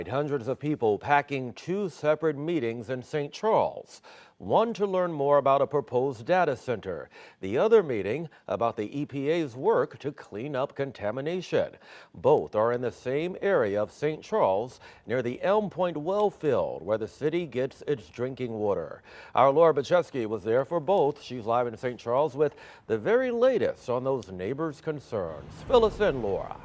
Hundreds of people packing two separate meetings in St. Charles. One to learn more about a proposed data center. The other meeting about the EPA's work to clean up contamination. Both are in the same area of St. Charles near the Elm Point well field where the city gets its drinking water. Our Laura Bacheski was there for both. She's live in St. Charles with the very latest on those neighbors' concerns. Fill us in, Laura.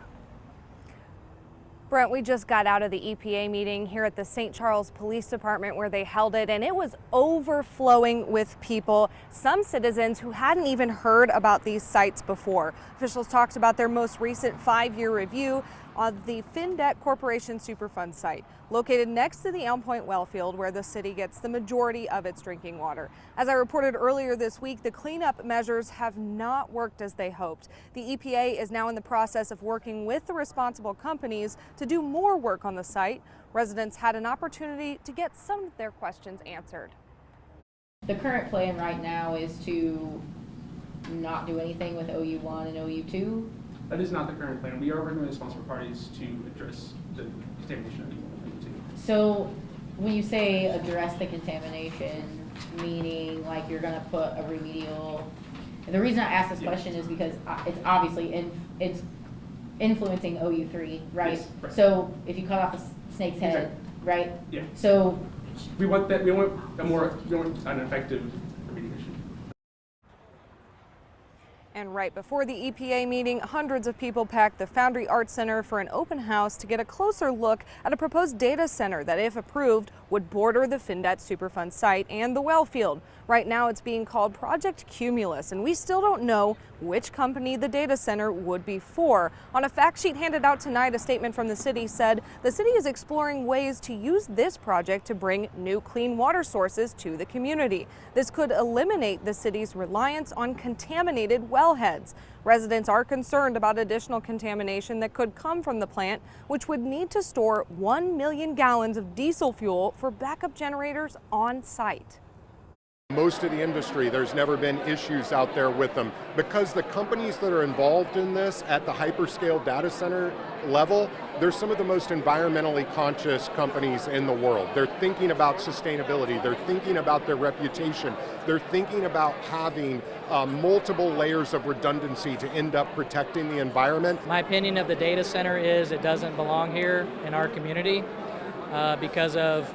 Brent, we just got out of the EPA meeting here at the St. Charles Police Department where they held it, and it was overflowing with people, some citizens who hadn't even heard about these sites before. Officials talked about their most recent 5-year review of the Findet Corporation Superfund site, located next to the Elm Point well field where the city gets the majority of its drinking water. As I reported earlier this week, the cleanup measures have not worked as they hoped. The EPA is now in the process of working with the responsible companies to do more work on the site. Residents had an opportunity to get some of their questions answered. The current plan right now is to not do anything with OU1 and OU2. That is not the current plan. We are working with responsible parties to address the contamination of OU1 and OU2. So when you say address the contamination, meaning like you're going to put a remedial, and the reason I ask this question is because it's obviously it's influencing OU3, right? Yes, right. So if you cut off a snake's head, exactly. right? Yeah. So we want an effective remediation. And right before the EPA meeting, hundreds of people packed the Foundry Arts Center for an open house to get a closer look at a proposed data center that, if approved, would border the Findet Superfund site and the well field. Right now it's being called Project Cumulus, and we still don't know which company the data center would be for. On a fact sheet handed out tonight, a statement from the city said the city is exploring ways to use this project to bring new clean water sources to the community. This could eliminate the city's reliance on contaminated wellheads. Residents are concerned about additional contamination that could come from the plant, which would need to store 1 million gallons of diesel fuel for backup generators on site. Most of the industry, there's never been issues out there with them because the companies that are involved in this at the hyperscale data center level, they're some of the most environmentally conscious companies in the world. They're thinking about sustainability, they're thinking about their reputation, they're thinking about having multiple layers of redundancy to end up protecting the environment. My opinion of the data center is it doesn't belong here in our community because of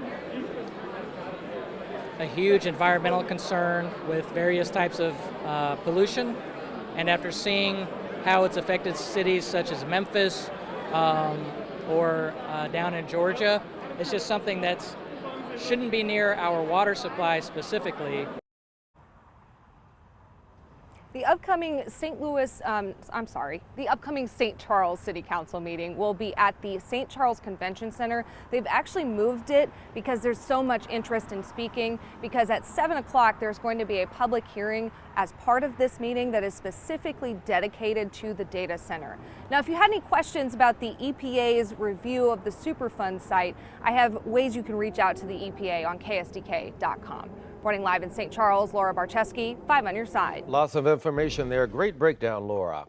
a huge environmental concern with various types of pollution, and after seeing how it's affected cities such as Memphis or down in Georgia, it's just something that shouldn't be near our water supply specifically. The upcoming the upcoming St. Charles City Council meeting will be at the St. Charles Convention Center. They've actually moved it because there's so much interest in speaking, because at 7 o'clock there's going to be a public hearing as part of this meeting that is specifically dedicated to the data center. Now, if you had any questions about the EPA's review of the Superfund site, I have ways you can reach out to the EPA on ksdk.com. Reporting live in St. Charles, Laura Bacheski, 5 on your side. Lots of information there. Great breakdown, Laura.